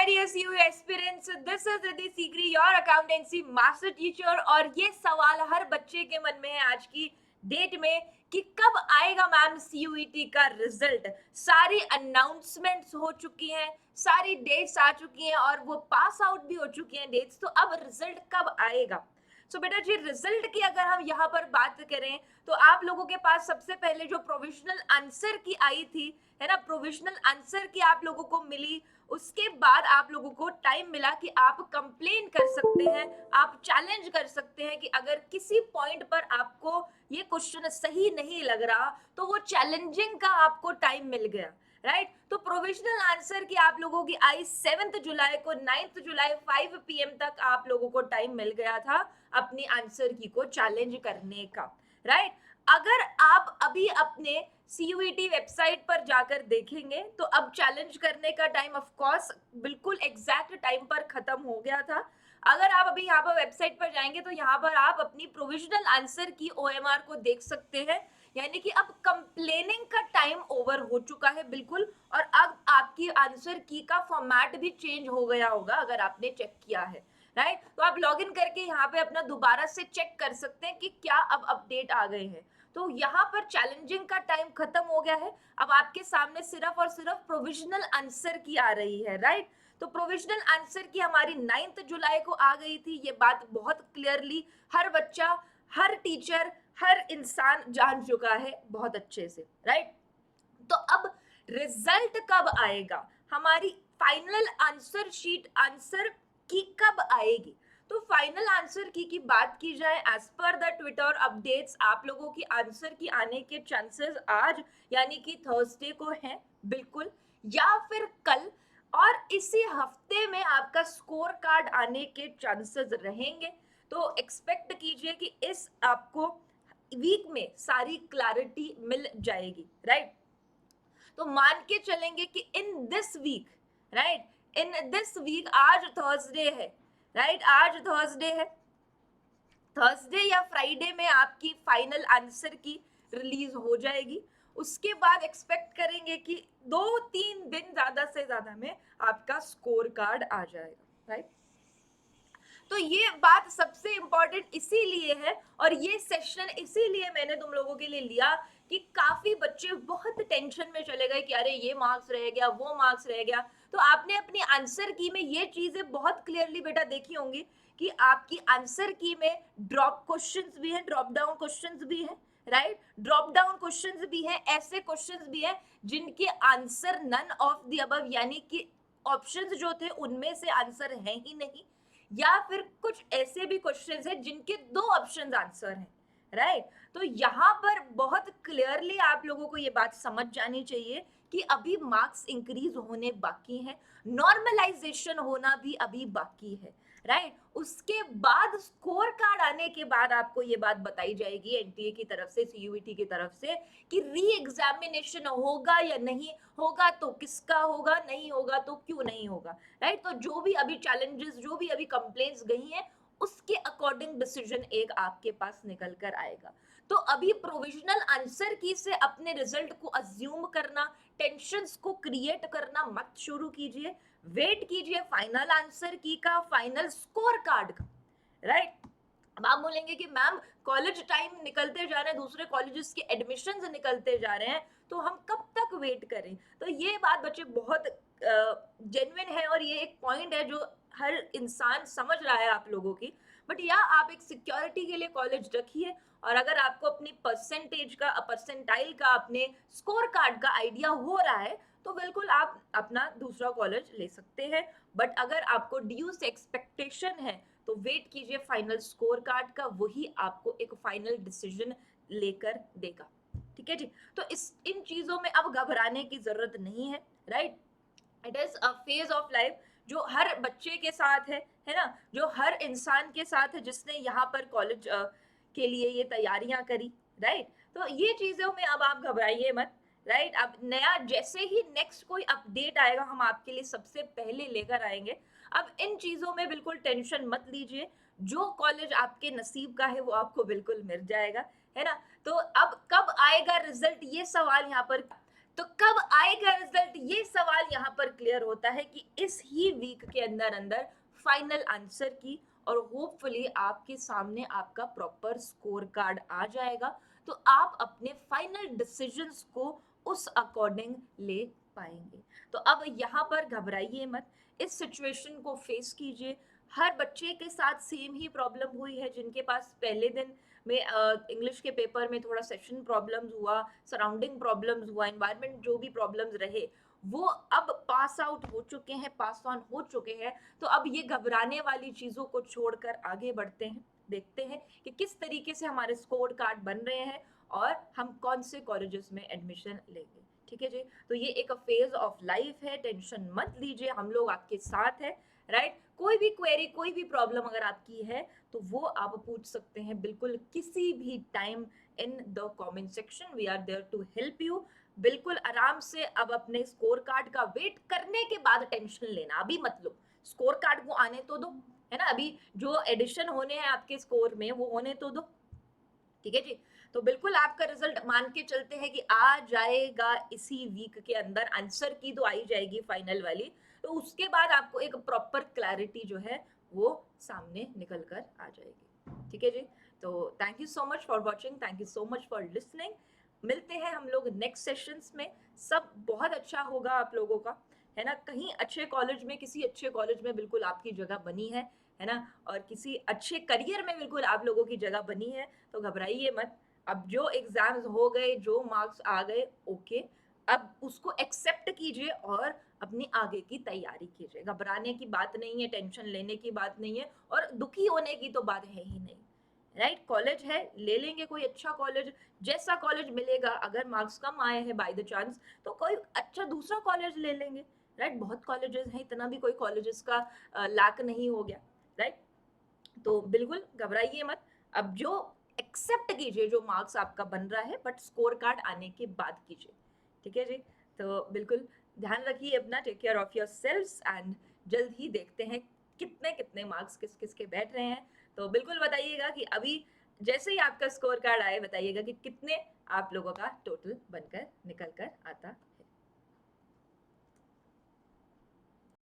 my dear CU aspirants, this is Riddhi Sikri, your accountancy master teacher। और ये सवाल हर बच्चे के मन में है आज की डेट में कि कब आएगा मैम CUET का रिजल्ट। सारी अनाउंसमेंट्स हो चुकी हैं, सारी डेट्स आ चुकी हैं और वो पास आउट भी हो चुकी हैं डेट्स, तो अब रिजल्ट कब आएगा। सो बेटा जी, रिजल्ट की अगर हम यहाँ पर बात करें तो आप लोगों के पास सबसे पहले जो प्रोविजनल आंसर की आई थी, है ना, प्रोविजनल आंसर की आप लोगों को मिली। उसके बाद आप लोगों को टाइम मिला कि आप कंप्लेन कर सकते हैं, आप चैलेंज कर सकते हैं कि अगर किसी पॉइंट पर आपको ये क्वेश्चन सही नहीं लग रहा तो वो चैलेंजिंग का आपको टाइम मिल गया, राइट। तो प्रोविजनल आंसर की आप लोगों की आई 7 जुलाई को, 9 जुलाई 5 PM तक आप लोगों को टाइम मिल गया था अपनी आंसर की को चैलेंज करने का, राइट। अगर आप अभी अपने CUET वेबसाइट पर जाकर देखेंगे तो अब चैलेंज करने का टाइम ऑफ कोर्स बिल्कुल एग्जैक्ट टाइम पर खत्म हो गया था। अगर आप अभी यहाँ पर वेबसाइट पर जाएंगे तो यहाँ पर आप अपनी प्रोविजनल आंसर की OMR को देख सकते हैं, यानी कि अब कंप्लेनिंग का टाइम ओवर हो चुका है बिल्कुल। और अब आपकी आंसर की का फॉर्मेट भी चेंज हो गया होगा अगर आपने चेक किया है, राइट। तो आप लॉग इन करके यहाँ पे अपना दोबारा से चेक कर सकते हैं कि क्या अब अपडेट आ गए हैं। तो यहाँ पर चैलेंजिंग का टाइम खत्म हो गया है, अब आपके सामने सिर्फ और सिर्फ प्रोविजनल आंसर की आ रही है, राइट। तो प्रोविजनल आंसर की हमारी 9 जुलाई को आ गई थी, ये बात बहुत क्लियरली हर बच्चा, हर टीचर, हर इंसान जान चुका है बहुत अच्छे से, राइट। तो अब रिजल्ट कब आएगा, हमारी फाइनल आंसर शीट आंसर की कब आएगी। तो फाइनल आंसर की बात की जाए as per the Twitter updates, आप लोगों की आंसर की आने के चांसेस आज यानी कि थर्सडे को हैं बिल्कुल, या फिर कल। और इसी हफ्ते में आपका स्कोर कार्ड आने के चांसेस रहेंगे। तो एक्सपेक्ट कीजिए कि इस आपको वीक में सारी क्लैरिटी मिल जाएगी, राइट। तो मान के चलेंगे कि in this week, right, in this week, आज थर्सडे है, राइट, आज थर्सडे है, थर्सडे या फ्राइडे में आपकी फाइनल आंसर की रिलीज हो जाएगी। उसके बाद एक्सपेक्ट करेंगे कि 2-3 दिन ज्यादा से ज्यादा में आपका स्कोर कार्ड आ जाएगा, राइट। तो ये बात सबसे इंपॉर्टेंट इसीलिए है और ये सेशन इसीलिए मैंने तुम लोगों के लिए लिया कि काफी बच्चे बहुत टेंशन में चले गए कि अरे ये मार्क्स रह गया, वो मार्क्स रह गया। तो आपने अपनी आंसर की में ये चीजें बहुत क्लियरली बेटा देखी होंगी कि आपकी आंसर की में ड्रॉप क्वेश्चंस भी हैं, ड्रॉप डाउन क्वेश्चंस भी हैं, राइट। ड्रॉप डाउन क्वेश्चंस भी हैं, ऐसे क्वेश्चंस भी हैं जिनके answer none of the above, यानी कि ऑप्शंस जो थे उनमें से आंसर है ही नहीं, या फिर कुछ ऐसे भी क्वेश्चंस हैं जिनके 2 ऑप्शन आंसर हैं, राइट। तो यहाँ पर बहुत क्लियरली आप लोगों को ये बात समझ जानी चाहिए कि अभी मार्क्स इंक्रीज होने बाकी हैं, नॉर्मलाइजेशन होना भी अभी बाकी है, राइट। उसके बाद स्कोर कार्ड आने के बाद आपको ये बात बताई जाएगी NTA की तरफ से, CUET की तरफ से कि री एग्जामिनेशन होगा या नहीं होगा, तो किसका होगा, नहीं होगा तो क्यों नहीं होगा, राइट। तो जो भी अभी चैलेंजेस, जो भी अभी कंप्लेंट्स गई हैं, उसके अकॉर्डिंग डिसीजन एक आपके पास निकल कर आएगा। तो अभी प्रोविजनल आंसर की से अपने रिजल्ट को अज्यूम करना, टेंशंस को क्रिएट करना मत शुरू कीजिए, वेट कीजिए फाइनल आंसर की का, फाइनल स्कोर कार्ड का, राइट। अब आप बोलेंगे कि मैम कॉलेज टाइम निकलते जा रहे हैं, दूसरे कॉलेजेस के एडमिशंस निकलते जा रहे हैं, तो हम कब तक वेट करें। तो ये बात बच्चे बहुत जेन्युइन है और ये एक पॉइंट है जो हर इंसान समझ रहा है आप लोगों की। बट या आप एक सिक्योरिटी के लिए कॉलेज रखिए, और अगर आपको अपनी परसेंटेज का, परसेंटाइल का, अपने स्कोर कार्ड का आइडिया हो रहा है तो बिल्कुल आप अपना दूसरा कॉलेज ले सकते हैं। बट अगर आपको ड्यू से एक्सपेक्टेशन है तो वेट कीजिए फाइनल स्कोर कार्ड का, वही आपको एक फाइनल डिसीजन लेकर देगा, ठीक है जी। तो इन चीजों में अब घबराने की जरूरत नहीं है, right. It is a phase of life जो हर बच्चे के साथ है ना, जो हर इंसान के साथ है जिसने यहाँ पर कॉलेज के लिए ये तैयारियां करी, राइट। तो ये चीजों में अब आप घबराइए मत, राइट। अब नया जैसे ही नेक्स्ट कोई अपडेट आएगा हम आपके लिए सबसे पहले लेकर आएंगे। अब इन चीजों में बिल्कुल टेंशन मत लीजिए, जो कॉलेज आपके नसीब का है वो आपको बिल्कुल मिल जाएगा, है ना। तो अब कब आएगा रिजल्ट, ये सवाल यहाँ पर, तो कब आएगा रिजल्ट ये सवाल यहाँ पर क्लियर क्लियर होता है कि इस ही वीक के अंदर अंदर फाइनल आंसर की, और होपफुली आपके सामने आपका प्रॉपर स्कोर कार्ड आ जाएगा, तो आप अपने फाइनल डिसीजंस को उस अकॉर्डिंग ले पाएंगे। तो अब यहाँ पर घबराइए मत, इस सिचुएशन को फेस कीजिए। हर बच्चे के साथ सेम ही प्रॉब्लम हुई है, जिनके पास पहले दिन में इंग्लिश के पेपर में थोड़ा सेशन प्रॉब्लम्स हुआ, सराउंडिंग प्रॉब्लम्स हुआ, एनवायरनमेंट जो भी प्रॉब्लम्स रहे, वो अब पास आउट हो चुके हैं, पास ऑन हो चुके हैं। तो अब ये घबराने वाली चीज़ों को छोड़कर आगे बढ़ते हैं, देखते हैं कि किस तरीके से हमारे स्कोर कार्ड बन रहे हैं और हम कौन से कॉलेजेस में एडमिशन लेंगे। ठीक है जी, तो ये एक फेज ऑफ लाइफ है, टेंशन मत लीजिए, हम लोग आपके साथ है, राइट। कोई भी क्वेरी, कोई भी प्रॉब्लम अगर आपकी है तो वो आप पूछ सकते हैं बिल्कुल किसी भी time in the comment section. We are there to help you. बिल्कुल आराम से अब अपने स्कोर कार्ड का वेट करने के बाद टेंशन लेना अभी मत लो, स्कोर कार्ड को आने तो दो, है ना। अभी जो एडिशन होने हैं आपके स्कोर में वो होने तो दो, ठीक है जी। तो बिल्कुल आपका रिजल्ट मान के चलते हैं कि आ जाएगा इसी वीक के अंदर, आंसर की तो आई जाएगी फाइनल वाली, तो उसके बाद आपको एक प्रॉपर क्लैरिटी जो है वो सामने निकल कर आ जाएगी। ठीक है जी, तो thank you so much for watching, thank you so much for listening. मिलते हैं हम लोग नेक्स्ट सेशंस में, सब बहुत अच्छा होगा आप लोगों का, है ना। कहीं अच्छे कॉलेज में, किसी अच्छे कॉलेज में बिल्कुल आपकी जगह बनी है ना, और किसी अच्छे करियर में बिल्कुल आप लोगों की जगह बनी है। तो घबराइए मत, अब जो एग्जाम्स हो गए, जो मार्क्स आ गए, ओके, अब उसको एक्सेप्ट कीजिए और अपनी आगे की तैयारी कीजिए। घबराने की बात नहीं है, टेंशन लेने की बात नहीं है, और दुखी होने की तो बात है ही नहीं, राइट। कॉलेज है, ले लेंगे कोई अच्छा कॉलेज, जैसा कॉलेज मिलेगा, अगर मार्क्स कम आए हैं बाय द चांस तो कोई अच्छा दूसरा कॉलेज ले लेंगे, राइट। बहुत कॉलेजेस हैं, इतना भी कोई कॉलेजेस का लाक नहीं हो गया, राइट। तो बिल्कुल घबराइए मत, अब जो एक्सेप्ट कीजिए जो मार्क्स आपका बन रहा है, बट स्कोर कार्ड आने के बाद कीजिए। ठीक है जी, तो बिल्कुल ध्यान रखिए अपना, take care of yourselves, and जल्द ही देखते हैं कितने कितने मार्क्स किस किस के बैठ रहे हैं। तो बिल्कुल बताइएगा कि अभी जैसे ही आपका स्कोर कार्ड आए बताइएगा कि कितने आप लोगों का टोटल बनकर निकल कर आता